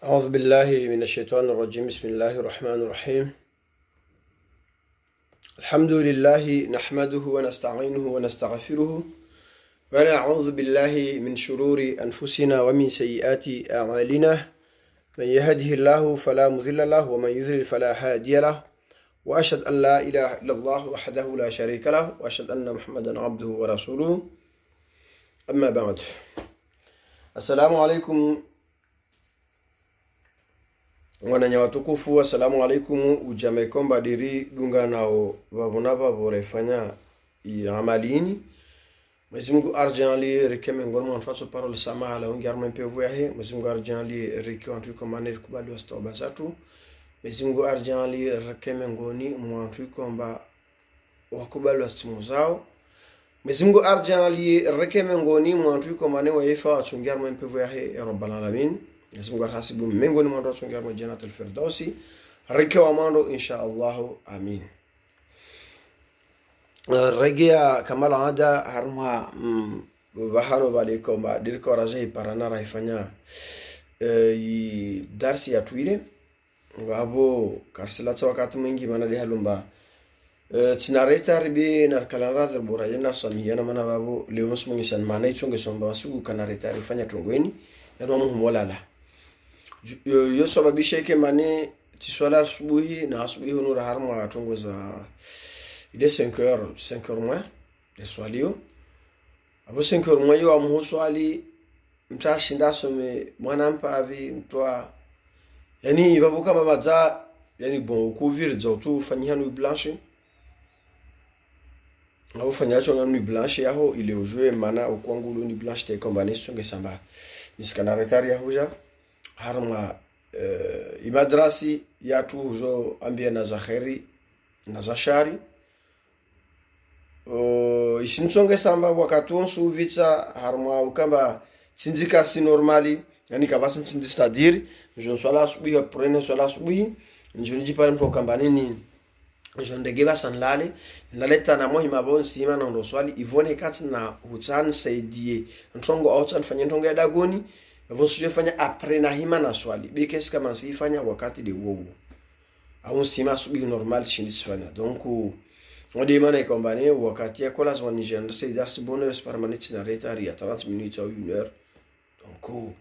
أعوذ بالله من الشيطان الرجيم. بسم الله الرحمن الرحيم. الحمد لله نحمده ونستعينه ونستغفره ونعوذ بالله من شرور أنفسنا ومن سيئات أعمالنا. من يهده الله فلا مضل له ومن يضلل فلا هادي له، وأشهد أن لا إله إلا الله وحده لا شريك له، وأشهد أن محمدا عبده ورسوله. أما بعد، السلام عليكم wananya watukufu. Assalamu alaikum. Ujamaikomba diri dunga nao wabona waborefanya amalini Mwenyezi Mungu arjanli rekeme ngormo nfatso parole sama ala ungi arma mpevu yahe. Mwenyezi Mungu arjanli reke wantu komane kubali wastoba zatu. Mwenyezi Mungu arjanli rekeme ngoni mwantu komba wakubali wastimu zao. Mwenyezi Mungu arjanli rekeme ngoni mwantu komane waifa watungi arma mpevu yahe ya rabbal alamin. Mwenyezi Mungu arhasibu miongoni mwa watu wasungia kwa Jannatul Firdausi reke wa mando insha Allah, amin. Regea kamala ada harma bahano baliko ba dirko raje parana raifanya darsi ya tuile wabo karselata wakati mwingi mana de halumba tinareta ribe na kalanra bora yana samiyana mana wabo leo musmungi san mana ichonge somba wasugu kanareta rifanya tongweni yana muhumolala yo sababisha ke mane tiswala asubuhi na asubuhi nura harma atongo za ile 5h moins de swalio abo 5h moins yo amuhuswali mtashinda some mwana mpavi mtoa yani babuka mamaza yani bon couvrir za tu fanyia nuit blanche abo fanyia chona nuit blanche yaho ile ujue mana ukwangulu nuit blanche te combination ngesamba niskana retaria huja harma imadrasi yatu huzo ambia na za khairi na za shari isimsonge samba wakati onsu vitsa harma ukamba tsinzika si normali yani kavasa tsindi c'est-à-dire je swala subuhi prene swala subuhi njoni pale mtu ukamba nini jondegeba sanlale naleta na mohima bonsi imana ndo swali ivone kati na hutsan saidie ntongo outsan fanya ntongo ya dagoni vonsu fanya apre na hima na swali bikes kama sifanya wakati de wowo au sima subuhi normal shindis fanya donc on demande kwamba ni wakati ya kolas wa Niger ndio c'est das bonheur permanent na retard ya 30 minutes au 1 heure. Donc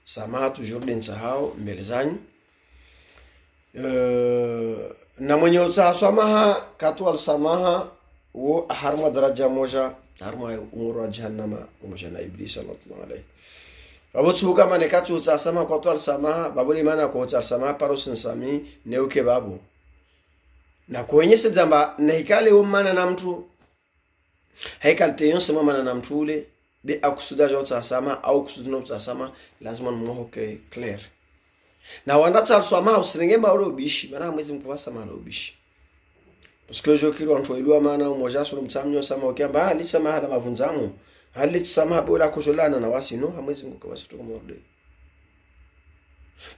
sama toujours den sahau mbele zanyu na mwenye utasamaha katwal samaha wo harma daraja moja harma umuru jahannama umoja na iblis sallallahu alayhi abo tsuka mane katu utasama katwal samaha babuli maana ko utasama parosin sami neuke babu na kuonyesha jamba na hikale umana na mtu haikal teyon sama mana na mtu ule be akusuda jota sama au kusuda nota sama lazima mmohoke clear na wanda tsalsoma usirengemba ule ubishi mara mwezi mkuvasa mara ubishi parce que je kiro antoilwa mana umoja solo mtsamnyo sama okamba ali sama hala mavunzamu hali sama bola kujolana na wasino hamwezi mkuvasa tukomorde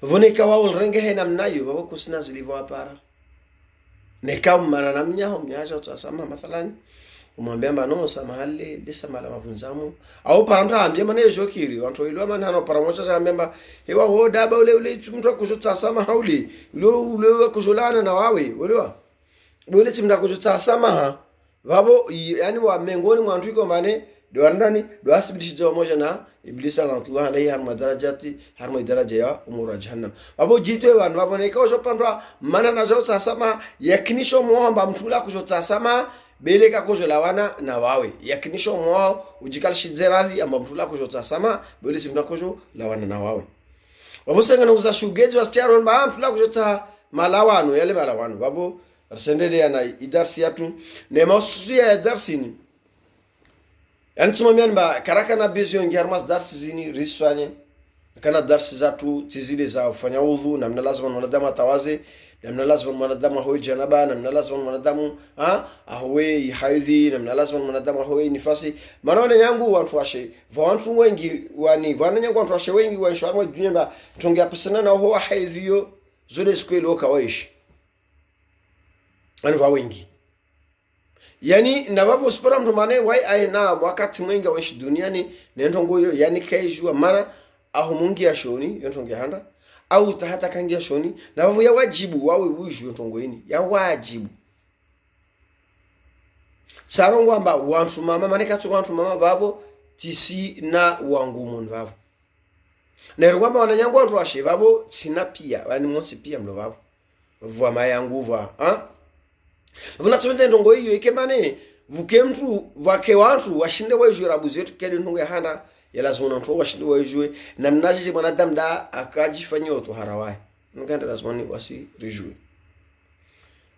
vonika wao renge hena mnayo babo kusina zilivo apara nekam mana namnyaho mnyaja utasama mathalan umwambia mbano samahali disa mala mavunzamu au paranta ambia mana yojokiri wanto ilwa mana hano paramocha za ambia hewa wo daba ule mtu akushota sama hauli ule kujolana na wawe ule timda kushota sama ha babo yani wa mengoni mwantu iko mane do ndani do asibidi jo moja na iblisa rahmatullah alayhi harma daraja ya umura jahannam babo jitwe wan wavone ka ujopandwa mana na jo sama yakinisho muomba mtula kushota sama beleka kujolawana na wawe yakinisho mwao ujikal shidzeradhi amba mtula kujota sama bele timda kujo lawana na wawe wabusenga nuza shugezi wastiaron ba mtula kujota malawano yale malawano babo arsendede yana idarsi yatu ne masusia ya darsini yani simamian ba karaka na bezio ngiarmas darsi zini risfanye kana darsi zatu tizile za ufanya udhu na mna lazima mwanadamu tawaze namna lazima mwanadamu ahoe janaba, namna lazima mwanadamu ahoe haidhi, namna lazima mwanadamu ahoe nifasi. Maana yangu watu washe wantu wengi wani wananyangu watu washe wengi wanshwa dunia ba tongea pesana na ahoa haidhiyo zole sikwelo kawaishi ani wengi yani na wapo spora mtu mane wai aina wakati mwingi waishi duniani nendo ngoyo yani kaijua mara aho mungi ya shoni yontonge handa au tahata kangia shoni na vavu ya wajibu wawe ujue ntongoini ya wajibu sarongo amba wantu mama maneka tu wantu mama vavo tisi na wangumu vavo na rwamba wananyangu wantu washe vavo sina pia wani monsi pia mlo vavo vwa mayangu vwa vuna tumenze ndongo hiyo ikemane vuke mtu vake wantu washinde wajue rabuzi yetu kedi ndongo ya hana ya lazima nantu washinde wajue na mnaji mwanadamu da akajifanyia oto harawai nganda lazima ni wasi rijue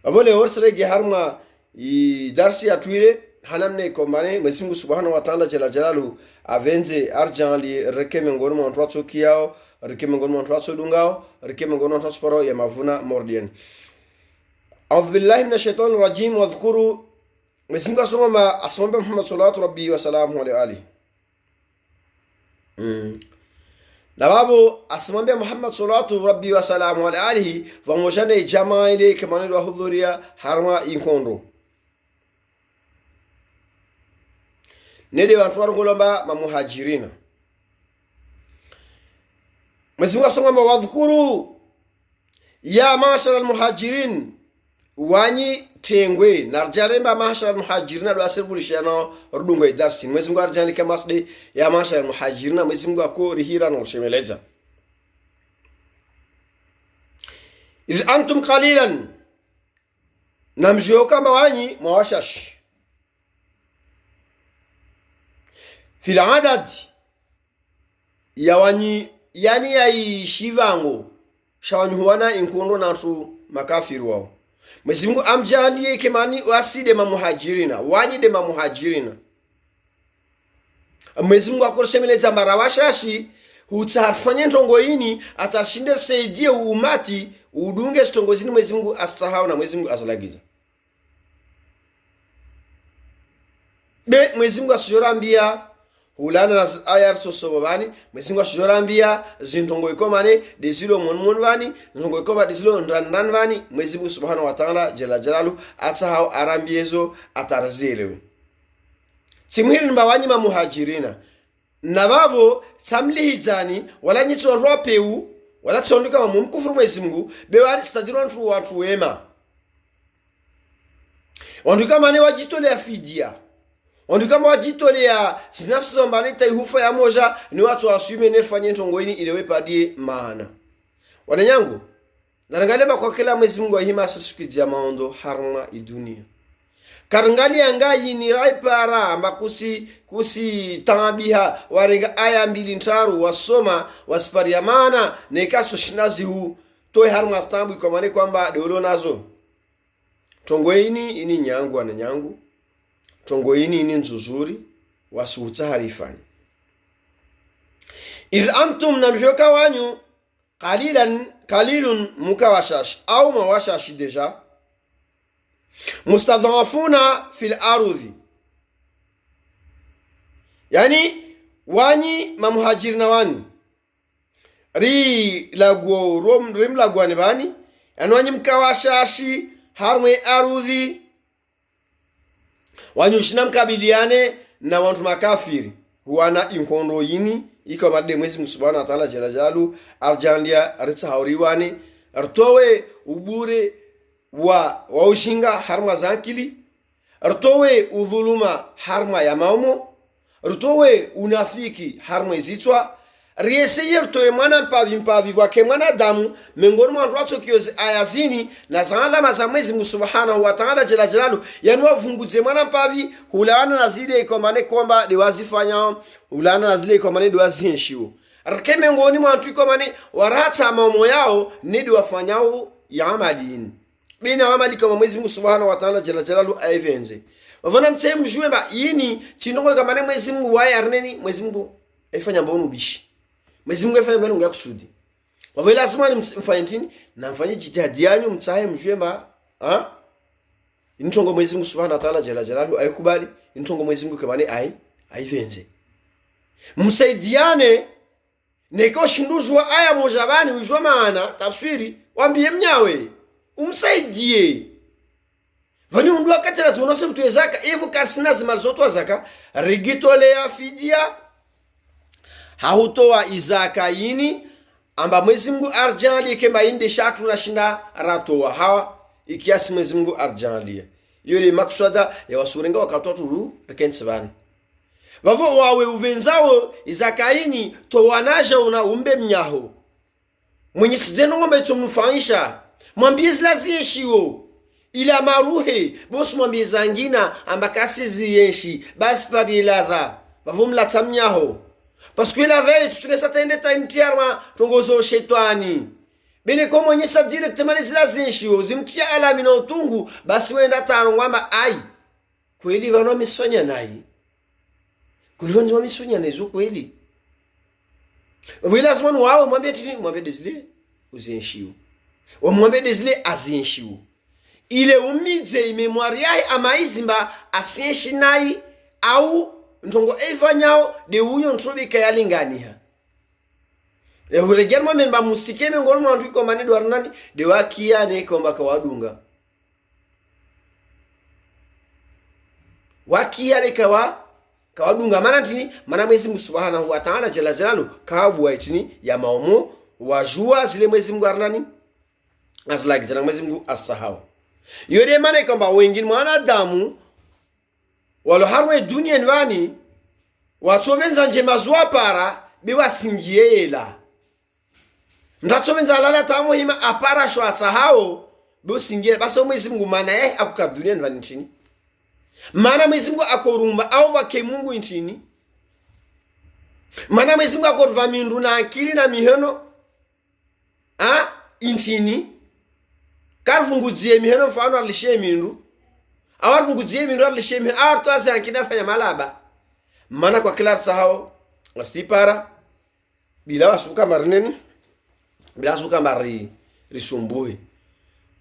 avole orsrege harma i darsi atwile hanamne kombane Mwenyezi Subhanahu wa Ta'ala jalla jalalu avenze arjan li rekeme ngono mo ntwatso kiao rekeme ngono mo ntwatso dungao rekeme ngono ntwatso paro ya mavuna mordien a'udhu billahi minash shaitani rajim wa dhkuru Mwenyezi Mungu asoma asombe Muhammad sallallahu rabbi wa salamu alayhi na babu asombe Muhammad sallallahu rabbi wa salamu alayhi vamojane jamaa ile kama wa hudhuria harma inkondo nede wantu warungolomba mamuhajirina Mwenyezi Mungu asoma wadhkuru ya mashara almuhajirin wanyi tengwe narjaremba mashara almuhajirina do asirvulishano rudungo idarsin Mwenyezi Mungu arjani kama asde ya mashara almuhajirina Mwenyezi Mungu akorihira no shemeleza idh antum qalilan namjoka mawanyi mwashash fil adad yawani yani ya shivango shawani huwana inkondo natu makafiru wao Mwenyezi Mungu amjalie kemani waside mamuhajirina wani de mamuhajirina Mwenyezi Mungu akoroshemeleza marawashashi utarfanya ntongo ini atashinde saidie umati udunge stongozini Mwenyezi Mungu asahau na Mwenyezi Mungu asalagiza be Mwenyezi Mungu asijorambia ulana na ayar soso bani Mwenyezi Mungu asijorambia zintongo ikomane desilo monmon bani zintongo ikoma desilo ndandan bani Mwenyezi Mungu Subhanahu wa Ta'ala jalla jalalu atahau arambiezo atarzelewe simuhiri mbawanyi mamuhajirina nabavo samlihizani wala nyitso ropeu wala tsondika mumkufuru Mwenyezi Mungu bewali stadiro ntu watu wema wanduka mane wajitolea fidia wanduka wajitolea sinafsi zombani taihufa ya moja ni watu wasume nefanye ntongo ini ilewe padie maana wananyangu narangaleba kwa kila Mwenyezi Mungu ahima asirisukidia maondo harma idunia karangali angayi ni raipara amba kusi tangabiha waringa aya mbili ntaru wasoma wasipariamana nekaso shinazi hu toi harma stambu ikomane kwamba deolo nazo tongo ini nyangu wana nyangu tongo ini nzuzuri wasuhuta harifani idh antum namjoka wanyu qalilun mukawashash au mawashash deja mustadhafuna fil ardhi yani wani mamuhajirina wani ri lagwo rim lagwani bani yani wani mkawashashi harmwe ardhi wani ushina mkabiliane na wantu makafiri wana inkondo yini iko madde Mwenyezi Subhanahu wa Ta'ala jalla jalu arjandia aritsahauriwani artowe ubure wa ushinga harma zankili rtowe udhuluma harma ya maumo rtowe unafiki harma izitwa rieseye rtowe mwana mpavi wake mwana damu mengoni mwa watu kiozi ayazini na zalama za Mwenyezi Subhanahu wa Ta'ala jalla jalalu yani wavunguze mwana mpavi hulana na zile ikomane kwamba liwazifanya hulana na zile ikomane liwazinshiwo rakeme ngoni mwa watu ikomane warata maumo yao nidi wafanyao ya amalini bina amali kama Mwenyezi Subhanahu wa Ta'ala jalla jalalu aivenze wavona mtse mjue ba yini chinongo kama Mwenyezi Mungu waye arneni Mwenyezi Mungu aifanya mbonu bishi Mwenyezi Mungu aifanya mbonu ngakusudi wavela lazima mfanye nini na mfanye jitihadi yanyu mtsaye mjue ba intongo Mwenyezi Mungu Subhanahu wa Ta'ala jalla jalalu aikubali intongo Mwenyezi Mungu kama aivenze msaidiane neko shinduzwa aya mojabani ujwa maana tafsiri wambie mnyawe umsaidie vani undu wakati lazima mtu zaka hivyo kasina zimalizotoa zaka rigitolea fidia hautoa izaka yini amba Mwenyezi Mungu arjalie kema inde shatu rashinda ratoa hawa ikiasi Mwenyezi Mungu arjalie yule maksada ya wasurenga wakatoto ru rekensvan vavo wawe uvenzao izakaini to wanaja una umbe mnyaho mwenye sijeno ngombe tumnufanisha mwambie zilazishio ila maruhe bosi mwambie zangina ambakasi ziyeshi basi padi ladha vavo mlata mnyaho parce que la veille tu te satende ta imtiarma tongozo shetani bene ko mwenye sa directement les zilazishio zimtia ala mina utungu basi wenda tarongwamba ai kweli vano misfanya nai kulivyo misunya nezo kweli lazima wao mwambie tini mwambie desile uzinshiu mwambie desile azinshiu ile umize memoire yae amaizimba asienshi nai au ntongo evanyao de unyo ntrobi kayalinganiha uregermo memba musikeme ngolo mwandu ko mane do arnani de wakia ne komba kawadunga wakia bekawa kawadunga mana tini mana Mwenyezi Mungu Subhanahu wa Ta'ala jalla jalalu kabwa tini ya maumu wajua zile Mwenyezi Mungu arnani azlaki jana Mwenyezi Mungu asahau yode mana kwamba wengine mwanadamu walo harwe dunia nwani watsovenza njema zwa para biwa singiela ndatsovenza lala tamo hima apara shwa tsahao biwa singiela baso Mwenyezi Mungu mana akuka dunia nwani tini mana Mwenyezi Mungu akorumba au wake Mungu nchini mana Mwenyezi Mungu akorva mindu na akili na miheno nchini karvunguzie miheno mfano alishe mindu awarvunguzie mindu alishe miheno awartuazi ankina fanya malaba mana kwa kila sahao asipara bila wasuka marineni bila wasuka mari risumbuhe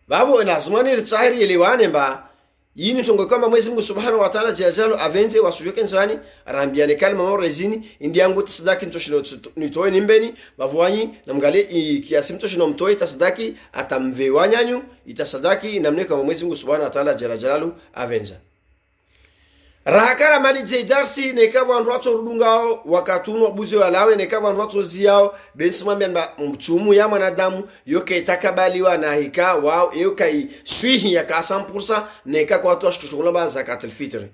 babo lazima ritahiri elewane mba yini tongo kama Mwenyezi Mungu Subhanahu wa Ta'ala jalo avenze wasuyoke nsani arambiane kalma mo rezini indiangu tsadaki ntoshino nitoe nimbeni bavwanyi namgale kiasi mtoshino mtoe tasadaki atamvewanyanyu itasadaki namne kama Mwenyezi Mungu Subhanahu wa Ta'ala jalo avenza rahakara mali jeidarsi nekaba ndwato rudungao wakatunu wabuzi walawe nekaba ndwato ziao bensimamia mba mchumu ya mwanadamu yoke itakabaliwa na hika wao yoke swihi ya ka 100% neka kwa watu ashtushugula zakatul fitri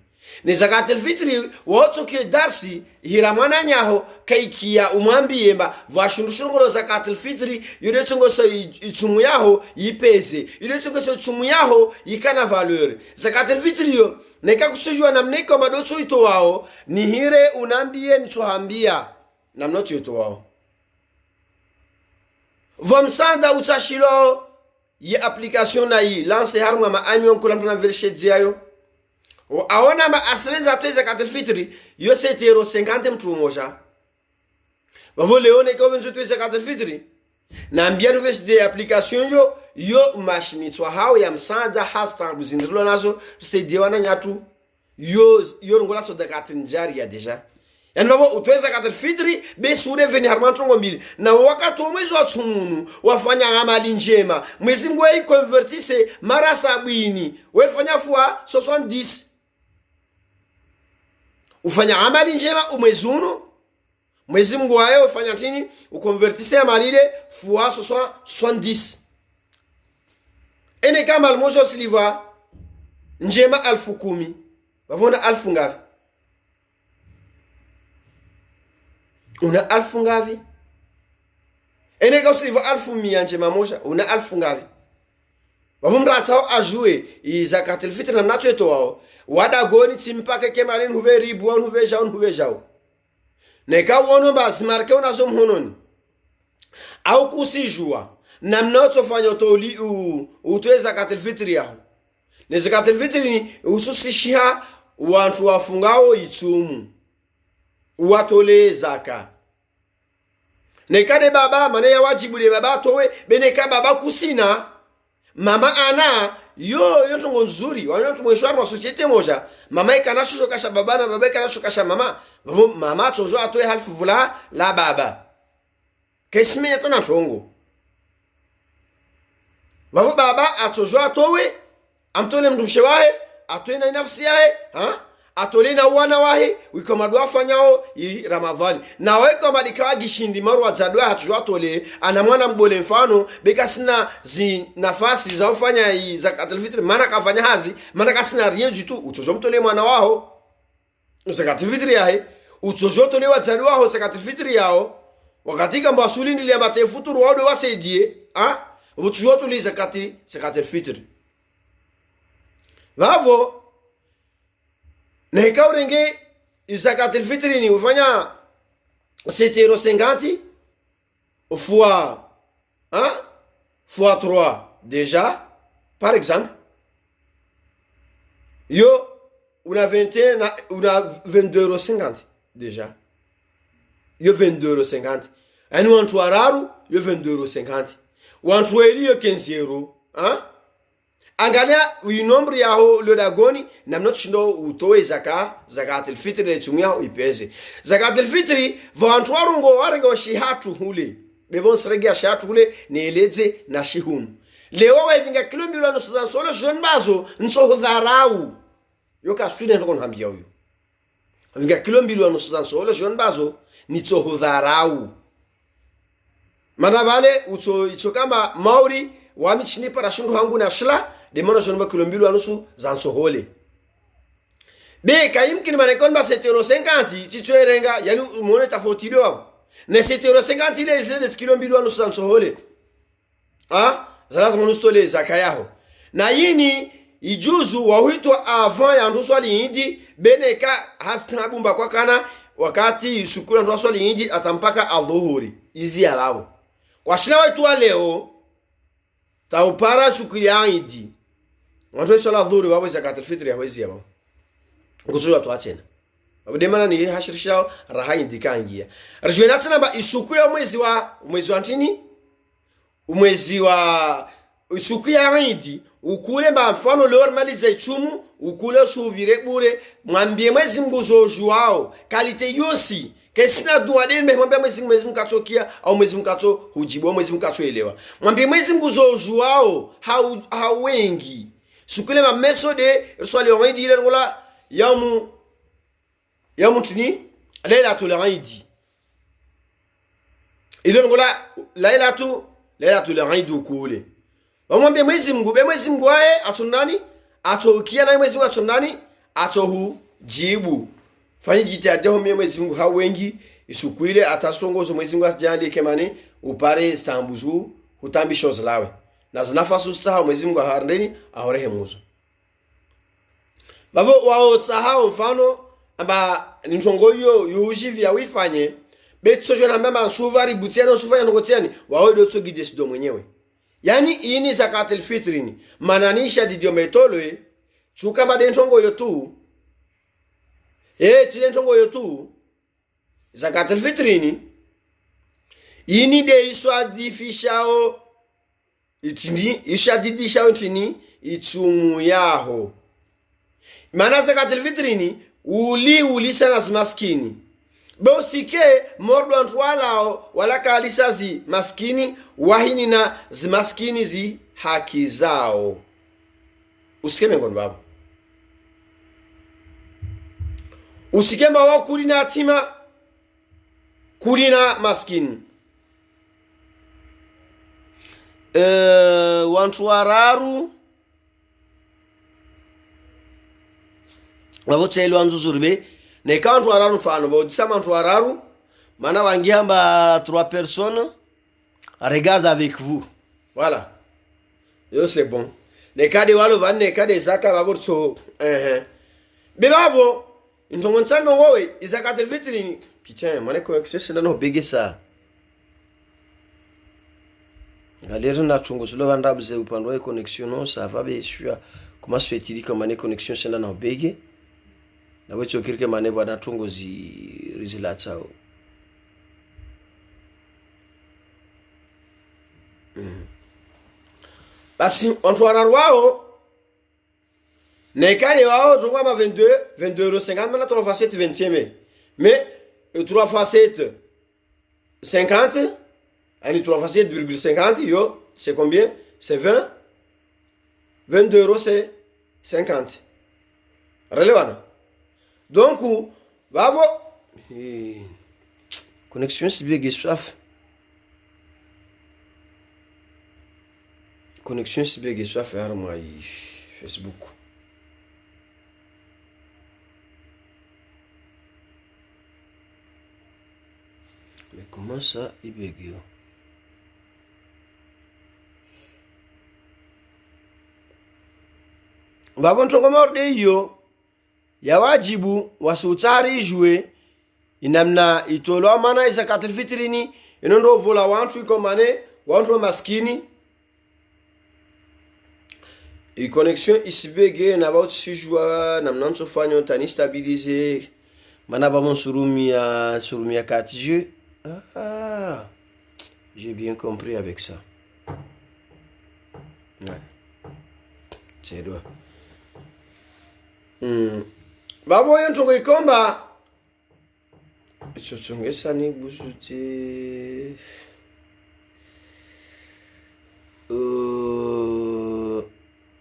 ni zakatul fitri woto ke darsi hiramana nyaho kaikia umwambie mba vashundushugula zakatul fitri yule chungo so ichumu yaho yipeze yule chungo so ichumu yaho yikana valeur zakatul fitri yo neka kusujua namne kwa madocho ito wao ni hire unambie nichohambia namnocho ito wao vomsanda utashilo ye application na yi lance harma ma amion kula mtuna vershe diayo aona ma aswenza tuweza katelfitri yo setero 50 mtu moja bavo leone kwa venzo tuweza katelfitri na ambia vershe de application yo machine twa hao ya msanda hasta buzindilo nazo stediwana nyatu yo ngola so dakati njari ya deja yani babo utweza katel fitri be sure veni harmantongo mbili na wakati mwezi wa tumunu wafanya amali njema mwezi Mungu ai convertise mara 70 wefanya fwa 70 ufanya amali njema umwezi uno mwezi Mungu wae ufanya tini ukonvertise amali ile fwa 70 ene kama almojo siliva njema 10,000 wavona 1000 ngavi una 1000 ngavi ene kama siliva 1000 njema moja una 1000 ngavi wavomra tsao ajue izakatul fitr na nacho eto wao wada goni timpake kemalen huve ribu au huve jao neka wono bas marke unazo mhononi au kusijua na mnotofanya toli utweza katil fitri yao ne zakatul fitri ni ususishia watu wafungao itumu watole zaka nekade baba mane ya wajibu de baba towe beneka baba kusina mama ana yo tongo nzuri wanyo tumweshwa wa societe moja mama ikana shusho kasha baba na baba ikana shusho kasha mama tozo atoe halfu vula la baba kesime yatana tongo Wafu baba atozwa atowe amtole mdumshe wae atoe na nafsi yae atole na wana wahe wikomadwa fanyao i Ramadhani na weko madikawa gishindi marwa zadwa hatujwa tole ana mwana mbole mfano beka sina zi nafasi za ufanya i zakatul fitri maana kafanya hazi maana kasina rien du tout utojo mtole mwana wao zakatul fitri yahe utojo tole wa zadwa ho zakatul fitri yao wakati kamba asuli ndile ambate futuru wao wasaidie utojo tole zakatul fitri vavo na ikaw renge zakatul fitri ni ufanya 7,50 fois fois 3 déjà par exemple yo una 21 una 22,50 déjà yo 22,50 ani wantu araru yo 22,50 wantu eli yo 15 angalia uinombre yao lodagoni namno chindo utoe zakatul fitri le tumia ipeze zakatul fitri vantwarongo warengo shihatu hule bevon sregia shihatu hule neeleze na shihunu leo wavinga kilombilo no sasa solo jeune bazo nso dharau yoka student kon hambia huyo wavinga kilombilo no sasa solo jeune bazo nitso dharau mana vale ucho kama mauri wamichini para shundu hangu na shla de mono shonba kilombilu anusu zansohole be kayimkini manekon ba 7,50 titwerenga yani mone tafotilo hapo ne 7,50 ile zile kilombilu anusu zansohole zalaza monustole zakayaho na yini ijuzu wahitwa avant ya nduso alindi beneka hasta bumba kwa kana wakati sukura nduso alindi atampaka adhuhuri izi alabo kwa shina wetu leo taupara sukuri aidi watu sola dhuri wabo zakatul fitri hawezi yabo nguzua tu achena abudemana ni hashirishao raha indikangia rjwena tsana ba isuku ya mwezi wa ntini mwezi wa isuku ya aidi ukule ba mfano lor maliza ichumu ukule suvire bure mwambie mwezi nguzo juao kalite yosi kesina duadeni mwambie mwezi mkatokia au mwezi mkato hujibu mwezi mkato elewa mwambie mwezi nguzo juao hauwengi sukule ma mesode swali wa idi ile ngola yamu tini lailatul eid ile ngola lailatul eid ukule mwambie mwezi Mungu aye atunani atokia na mwezi wa tunani atohu jibu fanyi jitihada ho mwezi Mungu hawengi isukuile atasongozo mwezi Mungu asijali kemani upare stambuzu hutambi shows lawe na zinafasu staha mwezi Mungu harndeni ahorehe muzo babo wao tsaha mfano amba nintongoyo yujivi ya wifanye betso jona mbamba suvari butiano sufanya ngotiani wao dotso gidesido mwenyewe yani ini zakatul fitri ni mananisha didio metolwe chuka madentongo yotu tilentongo yotu zakatul fitri ni ini de iswadifishao itini ishadidishao itini itumu yaho mana zakatul fitri ni uli sana maskini bosike mordo antwalao wala kalisazi maskini wahini na zimaskini zi haki zao usikeme ngono baba usikema wao kulina atima kulina maskini wantu wararu wavotselo anzuzurbe ne kantu wararu fano bo disama antu wararu mana wangiamba 3 personnes regarde avec vous voilà yo c'est bon ne kade walo vanne kade zaka baborso bebabo intongontsano wowe izakatul fitri putain mane ko sesela no begesa galera na chungo solo vandabuze upando wa connexion no ça va be sûr comment se fait-il que mane connexion sela no bege na wecho kirike mane bwana tungo rizila chao basi ontwara wao nekale wao tungwa ma 22,50 mana 3 fois 7 20e mais 3 fois 7 50 ani 3 fois 7,50 yo c'est combien c'est 22 euros c'est 50 relevant Donc babo connexion sibege swaf connexion sibege swaf harma Facebook. Mais comment ça ibege? Babo ntongomorde hiyo ya wajibu wasutarijwe inamna itolo mana isa katrifitrini inondo vola wantu ikomane wantu maskini i connexion isibege na ba sijwa namna nsofanya tani stabiliser mana ba mon surumia 4 jeux. J'ai bien compris avec ça. Ouais. C'est doit. Babo yontongo ikomba ichochongesa ni busuti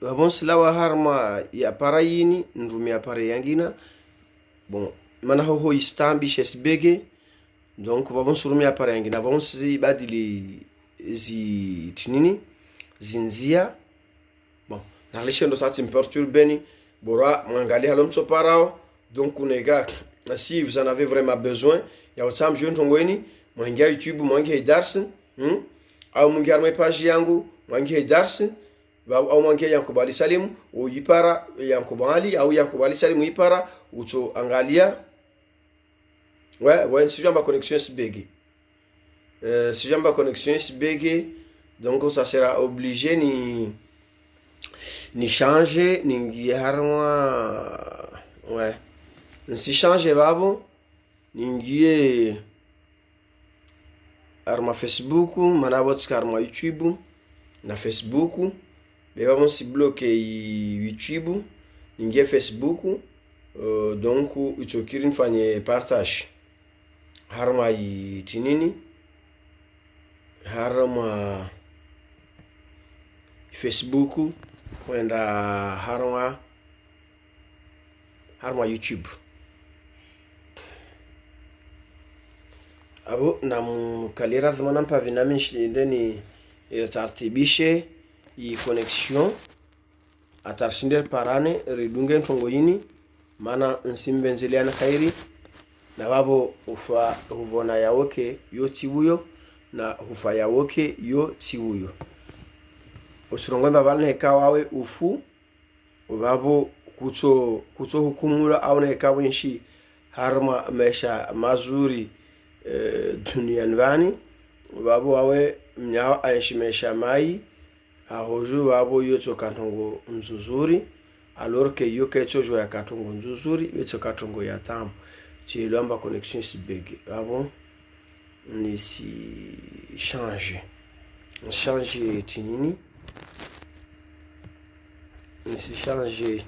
babon silawa harma ya parayini ndrumi ya pare yangina bon mana ho istambi shesbege donc babon surumi ya pare yangina babon si badili zi tinini zinzia bon na leshendo sa perturbe bora mangali halom so parao. Donc nega si vous en avez vraiment besoin ya WhatsApp jeune tongweni mwangia YouTube mwangia darsi au mwangia my page yangu mwangia darsi au mwangia Yankuba Ali Salim ou yipara Yankuba Ali au Yankuba Ali Salim yipara ucho angalia ouais si jamba connexion sibege si jamba connexion sibege donc ça sera obligé ni changer ni harma ouais si changer babo ningie arma Facebook mana WhatsApp arma YouTube na Facebook beba si bloquer YouTube ningie Facebook donc itokiri nfanye partage harma tinini harma Facebook kwenda harma YouTube abo na mukalira zimana mpavi nami ndeni tartibishe i connexion atarshinde parane ridunge ntongo yini mana nsimbenzeliana khairi na babo ufa uvona yawoke yo tibuyo na ufa yawoke yo tibuyo usirongo mbabane kawawe ufu ubabo kuto hukumula au na kawinshi harma mesha mazuri duniani vani babo wawe mnyao aishimesha mai ahoju babo yoto katongo nzuzuri alors que yo kecho ya katongo nzuzuri beto katongo ya tamu chilomba connexion sibege babo ni si changer tinini ni si changer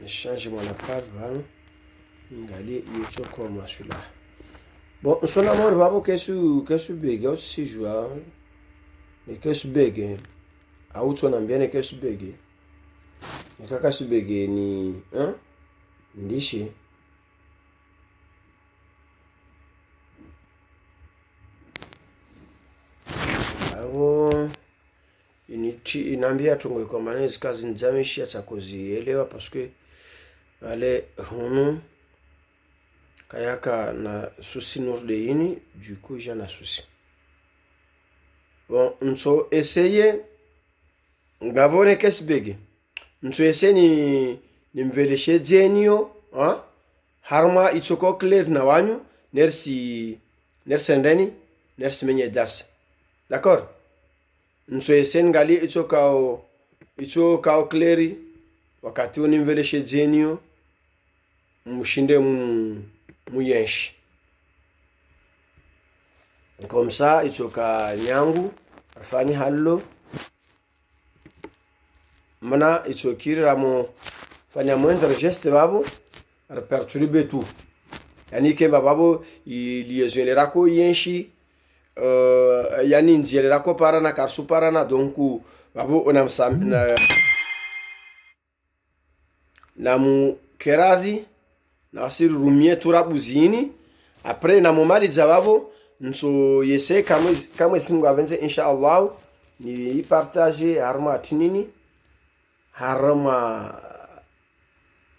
changer mon appart voilà ngali yoto koma celui-là bon son amour babo kesu bege au si joa et kesu bege auto na mbene kesu bege nikaka su bege ni ndishi abo inambia tungo kwa maana kazi nzamishi atakozielewa parce que ale hunu kayaka na souci nordéini du coup j'ai un souci bon nso essayer ngavone kesbege nso essayer ni mveleshe jenio harma ichoko clear na wanyu nersi ndeni nersi menye darsa d'accord nso essayer ngali ichokao clear wakati ni mveleshe jenio mushinde muyenshi comme ça ichoka nyangu afanye hallo mana ichokira mo fanya moindre geste babo reperturbe tout yani ke babo liaison rako yenshi yani njelera ko parana karsu parana donc babu na mu keradhi na wasiri rumie turabuzini après na momali javavo nso yese kamwe simu avenze insha Allah ni partager harma tinini harma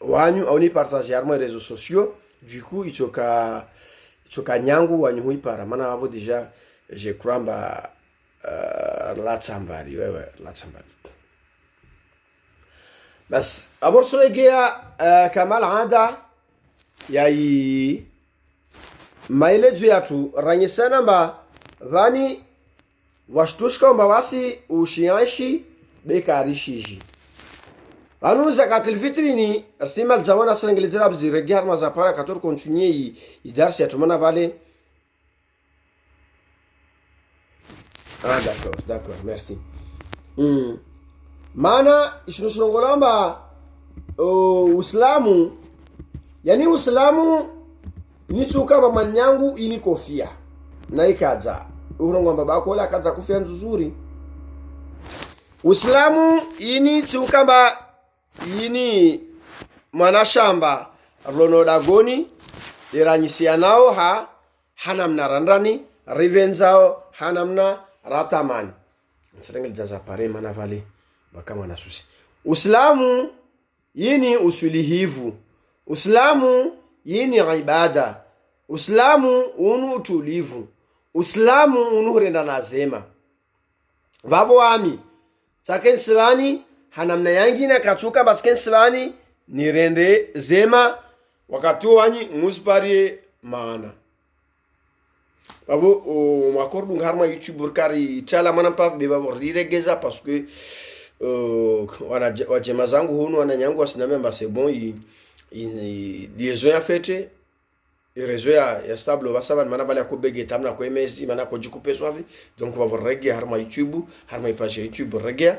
wanyu au ni partager harma réseaux sociaux du coup itoka nyangu wanyu huipara maana wavo déjà je crois mba la tambari wewe la tambari bas abor solegea kamal ada yai maelezo yatu ranyesana mba vani washtushka mba wasi ushianshi bekarishiji anu zakatul fitri ni istimal zawana sangelezera bzirege harma za para kator continuer idarsi yatumana vale. Ah d'accord merci. Maana ishunusulongolamba Uislamu yani Uislamu ni tukaba manyangu ini kofia na ikaza urongo babako la kaza kufia nzuri. Uislamu ini tukaba ini mwanashamba rono dagoni iranyisia nao hanamna randani rivenzao hanamna ratamani nsirengel jaza pare mana vale bakama na susi. Uislamu yini usulihivu, Uislamu yini ibada, Uislamu unu utulivu, Uislamu unu renda nazema vavo wami saken sivani hanamna yangina kachuka basken sivani nirende zema wakati wanyi musparie maana babo makordu ngarma YouTube kari chala mana pa be babo riregeza parce que wajema zangu hunu wananyangu wasiname mba c'est bon liaison ya fete réseau ya stable basaba mana bali akobege tamna ko emesi mana ko jikupe swavi donc va voir rege harma YouTube harma page YouTube rege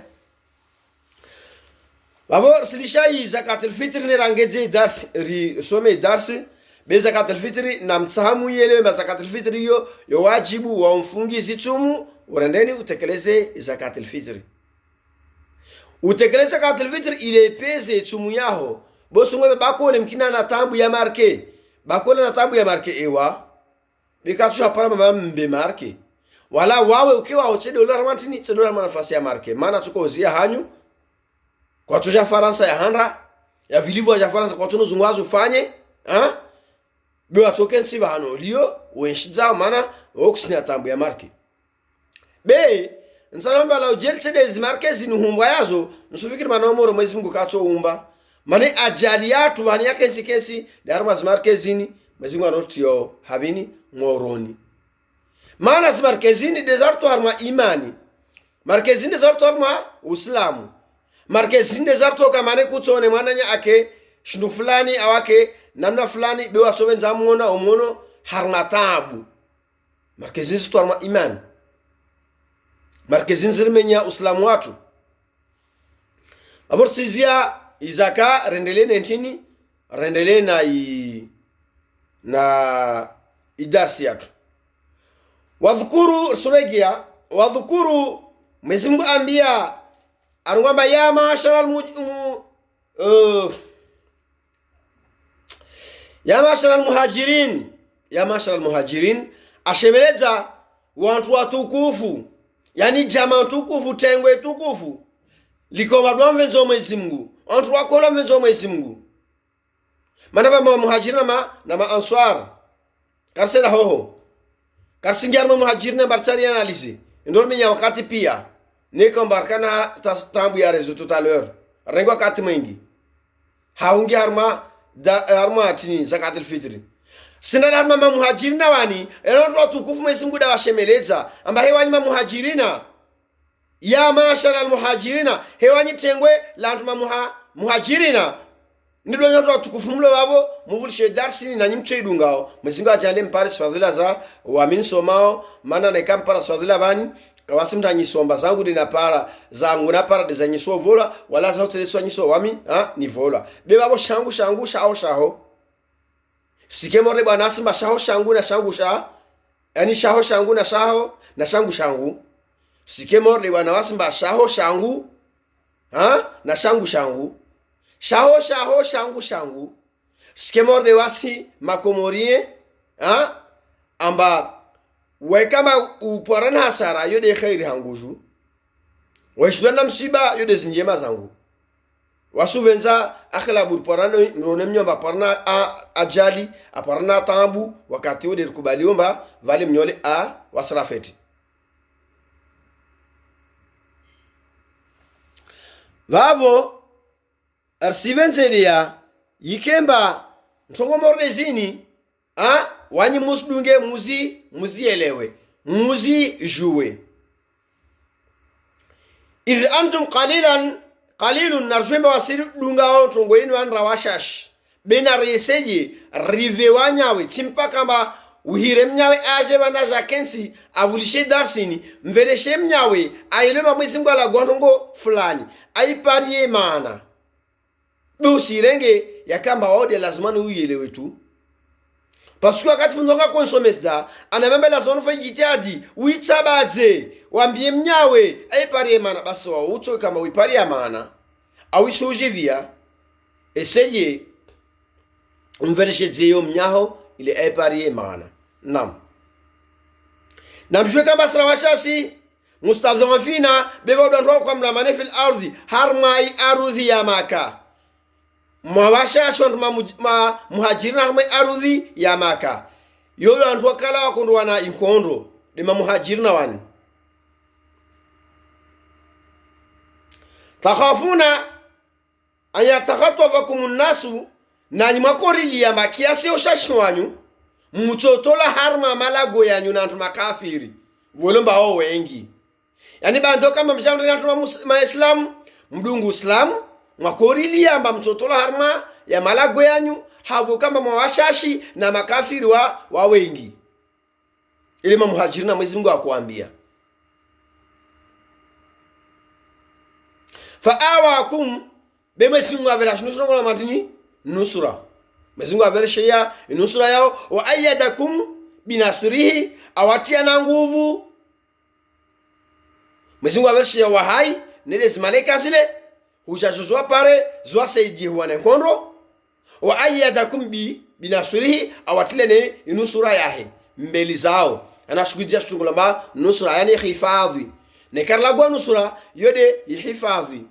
babo silisha zakatul fitr ni rangeje dars ri some dars be zakatul fitri na mtsahamu yele ba zakatul fitri yo wajibu wa mfungizi tumu urendeni utekeleze zakatul fitri. Utekeleze zakatul fitri ile pese tumu yaho bosu ngwe bakole mkina na tambu ya marke bakole na tambu ya marke ewa bikatu hapana mama mbe marke wala wawe ukiwa ochede dola mantini dola nafasi ya marke maana tuko uzia hanyu kwa tuja Faransa ya handra ya vilivo ya Faransa kwa tuno zungwazo ufanye bewa token siva hano liyo uenshiza mana okusina tambu ya marke be nsalamba la ujelse des marke zinu humbwa yazo nsufikiri manomoro mwezi Mungu kacho umba mane ajali yatu vani yake nsikesi darma zmarke zini mwezi Mungu anotio habini ngoroni maana zmarke zini desarto harma imani marke zini desarto harma Uislamu marke zini desarto kamane kutone mwananya ake shindu fulani awake namna fulani bewa sovenza muona omono harmatabu marke zini desarto harma imani marke zini zirmenya Uislamu watu abor sizia izaka rendele nentini rendele na idarsi yatu wadhukuru suregia wadhukuru Mwezimungu ambia arungamba ya mashara muhajirin ashemeleza wantu watukufu yani jama tukufu tengwe tukufu liko wadwa mvenzo Mwezimungu wantu wakola mvenzo Mwezimungu manava muhajirin na ma answar karsela hoho karsingiar muhajirin barchari analyse ndor menya wakati pia neko mbarkana tambu ya rezo tout à l'heure rengo wakati mwingi haungi harma tini zakatul fitri sina harma muhajirina wani ero tukufu Mwezimungu da washemeleza amba hewani muhajirina ya mashara almuhajirina hewani tengwe lantu muhajirina ndido nyoto tukufu mlo wavo muvulishe darsi na nyimche idungao Mwezimungu ajale mpare swadhila za waamini somao maana na kampara swadhila bani kawasimta nyisomba zangu dina para zangu na para de nyiso vola wala za hoteleswa nyiso wami ni vola bebabo shangu shao shaho sikemore bwana simba shaho shangu na shangu sha yani shaho shangu na shaho na shangu shangu sike morde wana wasimba shaho shangu na shangu shangu shaho shangu shangu sike morde wasi makomorie amba kama uporana hasara yode khairi hanguju washudana msiba yode zinjema zangu wasuvenza akhla burporano mrone mnyomba parna ajali aparna tambu wakati yode kubaliomba vale mnyole wasrafeti vavo arsivenzelia yikemba ntongo mordezini wanyi musdunge muzi elewe muzi jouer idh antum qalilun narjumba wasiru dunga ntongo inu anra washash bena reseje rive wanyawe chimpaka mba uhire mnyawe aje banda jakensi avulishe darsini mvereshe mnyawe ayelema mwezi ngala gwandongo fulani aiparie maana busirenge yakamba wode lazima uyelewe tu parce que wakati fundonga konsomesda anabembe la zone fa jitadi uitsabaze wambie mnyawe aiparie maana basi wa uto kama uiparie maana au shojevia essayez mvereshe jeyo mnyaho ile aiparie maana namjue kama srawashasi mustadhafina bevodandro kwa mlamane fil ardi harmai arudhi ya maka mwawashashon ma muhajirina harmai arudhi ya maka yoyo andwa kala wakundu wana inkondo lima muhajirina wani takhafuna an yatakhatafakum nasu na nyimakori ya makiasi oshashwanyu mchotola harma malago yanyu na makafiri volomba wao wengi yani bando kama mjambo na maislam mdungu islam mwakori amba mchotola harma ya malago yanyu hapo kama mwashashi na makafiri wa wengi ile muhajirina Mwenyezi Mungu akuambia fa awakum be Mwenyezi Mungu avelash nusura kwa matini nusura Mwenyezi Mungu avereshia nusura yao wa ayyadakum binasrihi awatia na nguvu Mwenyezi Mungu avereshia wa hai nile malaika zile hujajuzwa pare zwa saidi huane kondro wa ayyadakum binasrihi awatile ne nusura yahe mbeli zao anashukujia shutungulamba nusura yani hifadhi ne karlagwa nusura yode hifadhi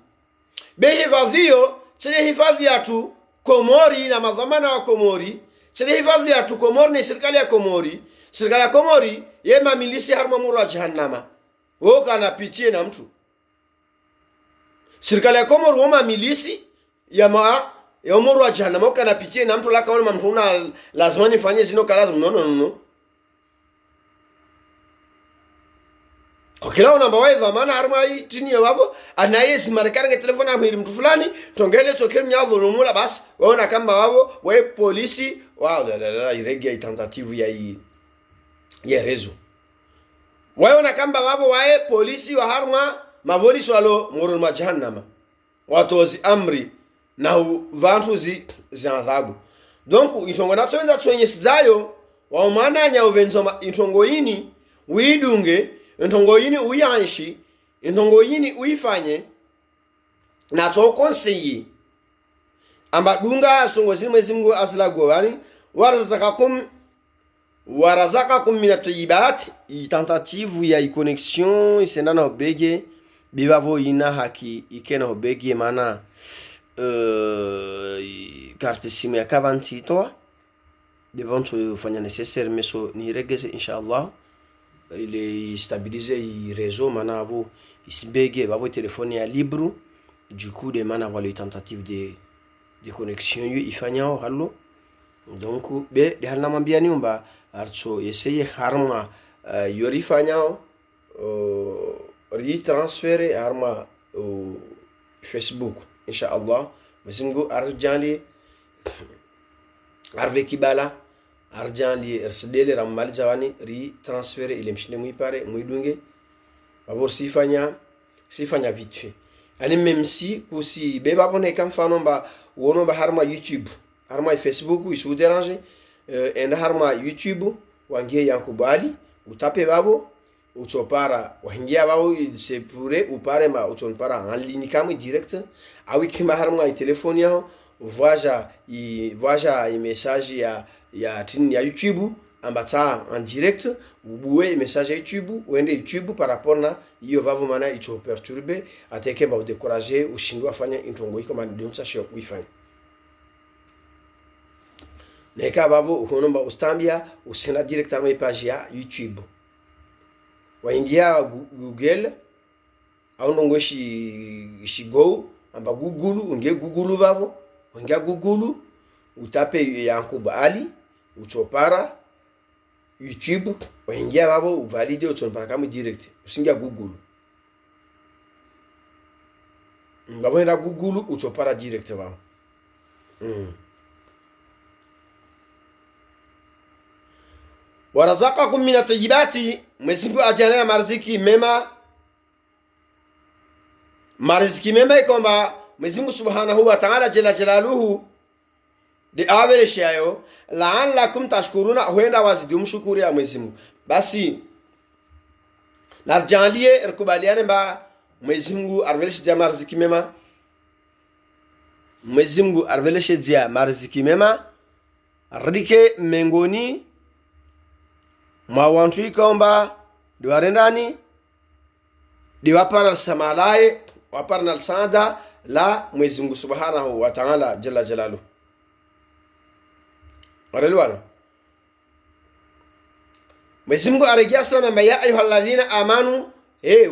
be hifadhiyo chile hifadhi yatu Komori na madhamana wa Komori chile hifadhi yatu Komori ni serikali ya Komori. Serikali ya Komori yema milisi harma mura jahannama woka anapitie na mtu serikali ya Komori wama milisi ya mura wa jahannama woka anapitie na mtu laka wala mamtuna lazima nifanye zino kalazo no Okila namba wa dhamana harma hii tini ya wabo anayesi marekani nge telefoni amhiri mtu fulani tongele chokeri mnyavu lumula basi waona kamba wabo we polisi iregia tentative ya rezo waona kamba wabo wae polisi wa harma mavolisi walo murul jahannama watozi amri na vantu zi adhabu donc itongo natsoenda tsoenye sizayo wa mananya uvenzo itongo ini widunge ntongo yini uyanshi ntongo yini uifanye na to conseiller amba dunga songo zini Mwenyezi Mungu aslago wani warazakakum min at-tayyibat tentative ya connexion isendana obege bibavo ina haki ikena obege mana carte sim ya kavantito devant fanya nécessaire meso ni regeze inshallah il est stabilisé il réseau manavo isibege babo téléphone ya libre du coup de manavo les tentatives de connexion yu ifanya hallo donc be de halna mambia niumba archo essayer harma yori fanya transférer harma Facebook inshallah mesingo arjali arve kibala arjan li rsdele ramal jawani transférer ile mshine muy pare muy dunge babor sifanya vite fait ani même si kusi beba bone kam fanomba wono ba harma YouTube harma Facebook isu déranger en harma YouTube wangie yanko bali utape babo uchopara wahingia babo sepure upare ma uchonpara en ligne kam direct awi kima harma telefoni yao voja i message ya tin ya YouTube ambata en direct ubuwe message ya YouTube uende YouTube par rapport na hiyo vavo mana icho perturbe ateke ba udécourager ushindwa fanya intongo iko mandionsa sho wifi neka babo ukonomba ustambia usina directement page ya YouTube waingia Google au ndongo shi go amba Google unge Google vavo unge Google utape Yankuba Ali uchopara YouTube waingia babo uvalide uchonpara kama direct usingia Google ngabona Google uchopara direct babo warazaqakum min at-tayyibati mwezingu ajana marziki mema ikomba mwezingu subhanahu wa ta'ala jalla jalaluhu di awele shayo la'allakum tashkuruna huenda wazidi mshukuru ya mwezingu basi narjalie irkubaliane ba mwezingu arvelesh dia marziki mema mwezingu arvelesh dia marziki mema rike mengoni mawantu ikomba diwarendani diwapara samalaye waparna alsada la Mwenyezi Mungu Subhanahu wa Ta'ala jalla jalaluhu arelwana Mwenyezi Mungu aregia sema ya ayyuhalladhina amanu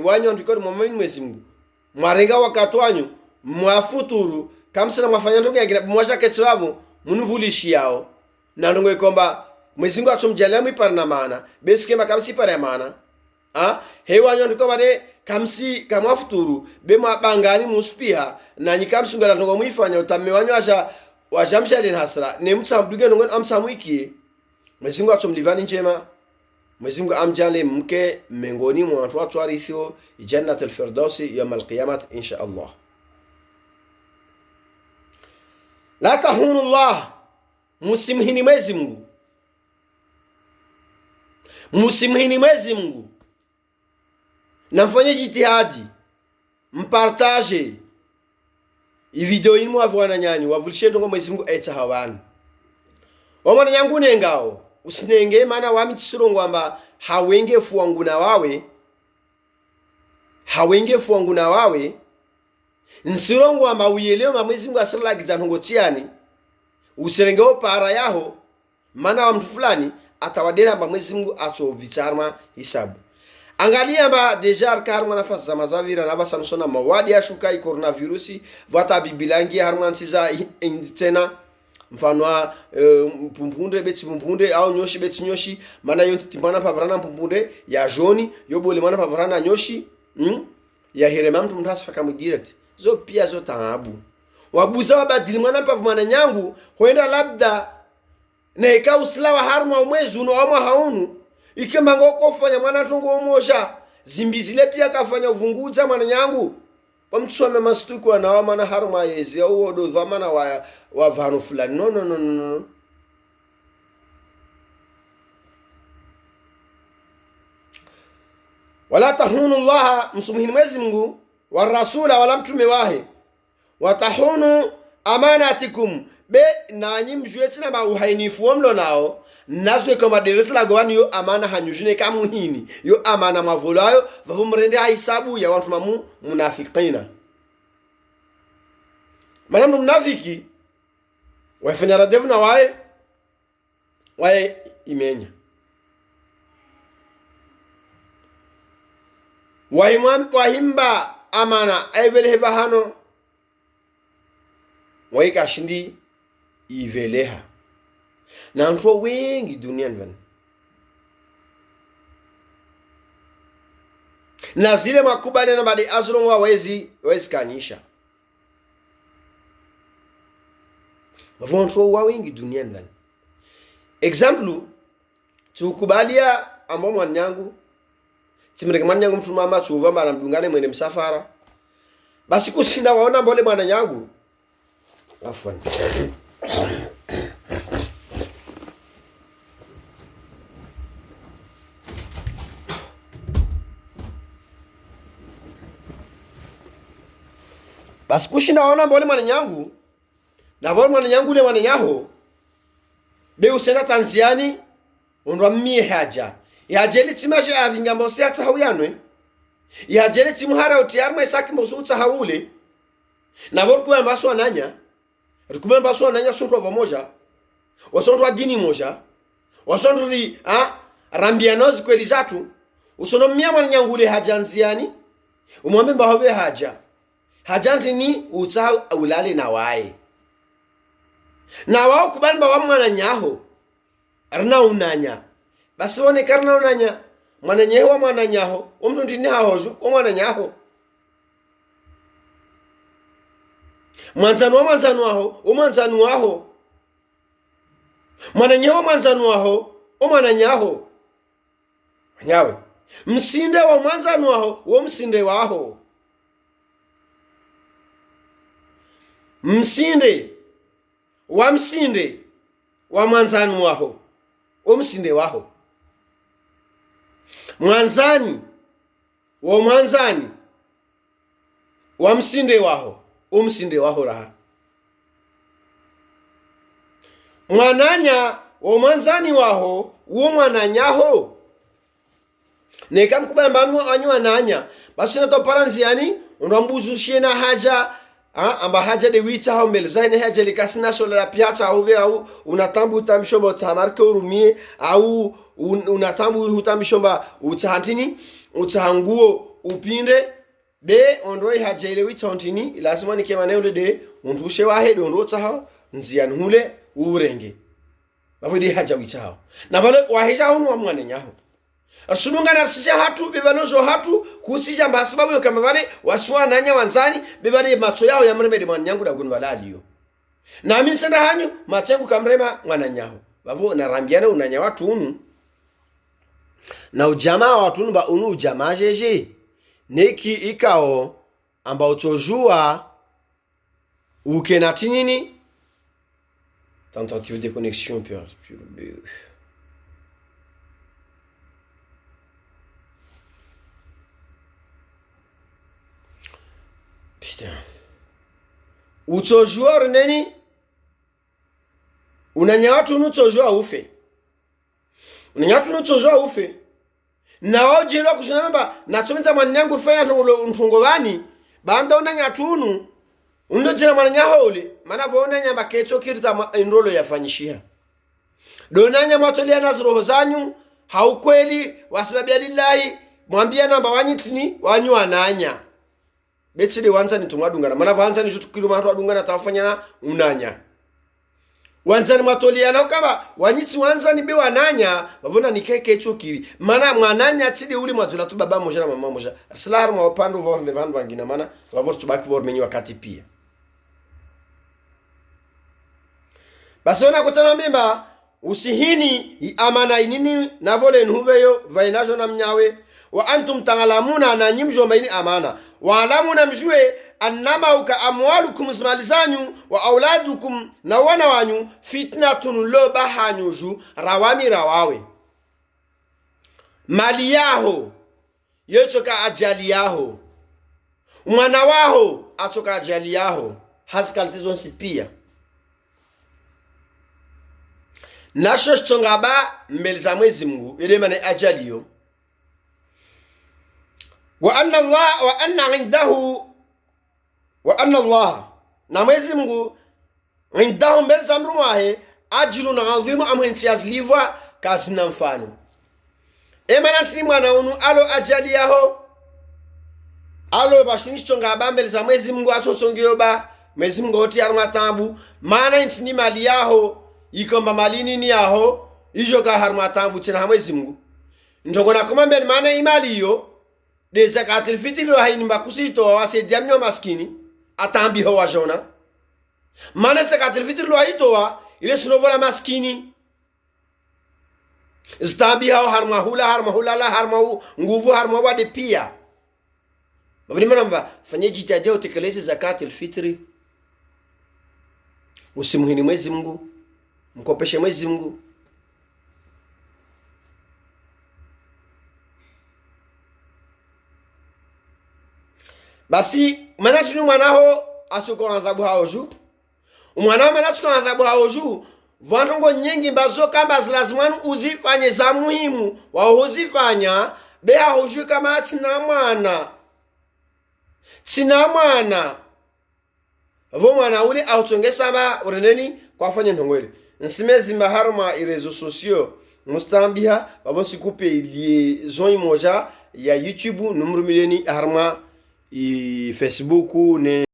wanyo ndikori muamini Mwenyezi Mungu mwarenga wakati wanyu mwafuturu kamsana mwafanya ndogo ya mwaja ketsabu munuvulishiyao na ndongo ikomba Mwenyezi Mungu atumjalia mwiparna maana besikema kamsi pare maana hewanyo ndiko bade kamsi kamafuturu bema bangani muspia na nyikamsungala ndongo mwifanya utamme wanyo wajamshali hasra ne mtsamduge ndongo amtsamwiki Mwenyezi Mungu atumlivani njema Mwenyezi Mungu amjale mke mengoni mwa watu watwarithio jannatul firdausi yawm alqiyamah insha Allah la tahunu Allah musimhini Mwenyezi Mungu musimhini Mwenyezi Mungu na mfanye jitihadi mpartage i video imu avwana nyanyi wavulishe ndongo Mwenyezi Mungu aita hawani omwana nyangu nengao usinenge mana wami chisirongo amba hawenge fuangu na wawe nsirongo amba uyelewa Mwenyezi Mungu asalagiza ntongo tiani userengeo para yaho mana wa mtu fulani atawadera amba Mwenyezi Mungu atovicharma hisabu angalia amba deja arkarma nafasi za mazavira na basa msona mawadi ya shuka i coronavirusi vata bibilangi harma nsiza tena mfano pumpunde beti pumpunde au nyoshi beti nyoshi mana yonti timbana pavrana pumpunde ya joni yobole mana pavrana nyoshi ya hirema mtu mtasifa kama direct zo pia zo taabu wabuza wabadili mana pavumana nyangu huenda labda na ika usilawa harma umwezi uno ama haunu ikemba ngoko kufanya mwana tungu omosha zimbizile pia kafanya uvunguza mwana nyangu pamtusome mastuku anawa mana harma yezi au odo dhamana wa vanu fulani no wala tahunu Allah msumuhini Mwenyezi Mungu wa rasula wala mtume wahe watahunu amanatikum be nanyi mjweti na uhainifu wamlo nao nazwe kama deresa la gwani yo amana hanyujine kamuhini yo amana mavulayo vavumrende hisabu ya watu mamu munafiqina manamdu mnafiki wafanya radevu na wae imenya wahimba amana aivele heva hano waika shindi iveleha na ntuwa wengi duniani vani na zile makubali na badi azulungu wezi kanyisha mafu ntuwa wengi duniani vani example tukubalia ambao mwanyangu chimreke mwanyangu mtu mama chuvamba na mdungane mwene msafara basi kusinda waona mbole mwanyangu afwan basi kushinda waona mbole mwana nyangu na vole mwana nyangu ule mwana nyaho be usena tanziani ondwa mie haja yajeli timaje avinga mbose atsahuyanwe yajeli timuhara utiarma isaki mbosu utsahawule na vole kuwa mbaso ananya rikume mbaso ananya sondwa vamoja wasondwa dini moja wasondri rambianozi kweli zatu usonomia mwana nyangu ule haja nziani umwambe mbahove haja ntini utsa ulale na wae na wao kubanba wa mwana nyaho arna unanya basi wone karna unanya mwana nyeho wa mwana nyaho umtu ndini hahojo o mwana nyaho mwanzanu aho o mwanzanu aho mwana nyeho mwanzanu aho o mwana nyaho nyawe msinde wa mwanzanu aho o msinde waho msinde wa mwanzani waho o msinde waho mwanzani wa msinde waho o msinde waho raha mwananya wa mwanzani waho uo mwananyaho neka mkubala mbanu anywa nanya basi na topara nziani ndambuzushie na haja amba haja de wita hao mbele zaine haja likasina sola la piazza au unatambu utamshomba utamarke urumie au unatambu utamshomba utahantini utahanguo upinde be ondoi haja ile wita ontini lazima nikema neule de undushe wahe do ndo tsahao nzian hule urenge bavodi haja wita hao na bale waheja hunu wa mwana nyaho asulunga na sija hatu bibanozo hatu kusija mbasababu yo kama vale waswa nanya wanzani bibale matso yao ya mreme de mwanyangu da gunwa lalio na mimi senda hanyu matsengu kamrema mwananyaho bavo na rambiana unanya watu unu na ujamaa watu unu ba unu ujamaa jeje neki ikao amba utojua ukenati nini tentative de connexion perturbée. Putain. Utojua nini? Unanya watu nutojua ufe. Unanya watu nutojua ufe. Na wao jelo kushina na tumita mwanyangu fanya ntungo bani banda unanya tunu unojira mwananyaho ule maana vaona nyamba kecho kirita ndolo yafanyishia donanya matolia na roho zanyu haukweli wasibabia lillahi mwambia namba wanyitini wanyu ananya betside wanza nitumwadungana maana vanza ni tutukilo matu adungana tafanya na unanya wanza ni matolia na ukaba wanyitsi wanza ni be wananya bavona nikeke chokiri maana mwananya tsidi uli mwazula tu baba moja na mama moja silar mwa pandu vorne vandu vangina maana vavor tubaki vor menyi wakati pia basi ona kutana mimba usihini amana inini na vole nhuveyo vainajo na mnyawe wa antum tangalamuna na nyimjo maini amana wa alamuna mjue annama uka amwalukum zmalizanyu wa auladukum na wana wanyu fitnatun lo bahanyuju rawami rawawe mali yaho yochoka ajali yaho mwana waho atoka ajali yaho haskaltizon sipia nasho chongaba mbele za Mwenyezi Mungu ile maana ajaliyo wa anna Allah na Mwenyezi Mungu indahu mbele za mrumahe ajrun adhimu amwensi azlivwa kasina mfano maana tini mwana unu alo ajali yaho alo bashini chongaba mbele za Mwenyezi Mungu asochongiyo ba Mwenyezi Mungu oti armatambu maana intini mali yaho ikomba malini ni yaho ijoka harmatambu chena Mwenyezi Mungu ndogona kumambe maana imali hiyo de zakatul fitri lo haini mbakusito wasaidia mnyo maskini atambi ho wajona maana zakatul fitri lo haitoa ile sinovola maskini ztambi hao harmahula la harmahu nguvu harmawa de pia mabini mnamba fanye jitihada utekeleze zakatul fitri usimuhini Mwenyezi Mungu mkopeshe Mwenyezi Mungu basi maana tunu mwanaho atuko adhabu haoju umwana mana tuko adhabu haoju vantongo nyingi mbazo kamba zilazimani uzifanye za muhimu wa uzifanya be haoju kama tina mwana vo mwana ule auchongesa ba ureneni kwa fanya ndongwele nsimezi maharma irezo sosio mustambia babonsi coupe liaison moja ya YouTube numero milioni harma i Facebook ne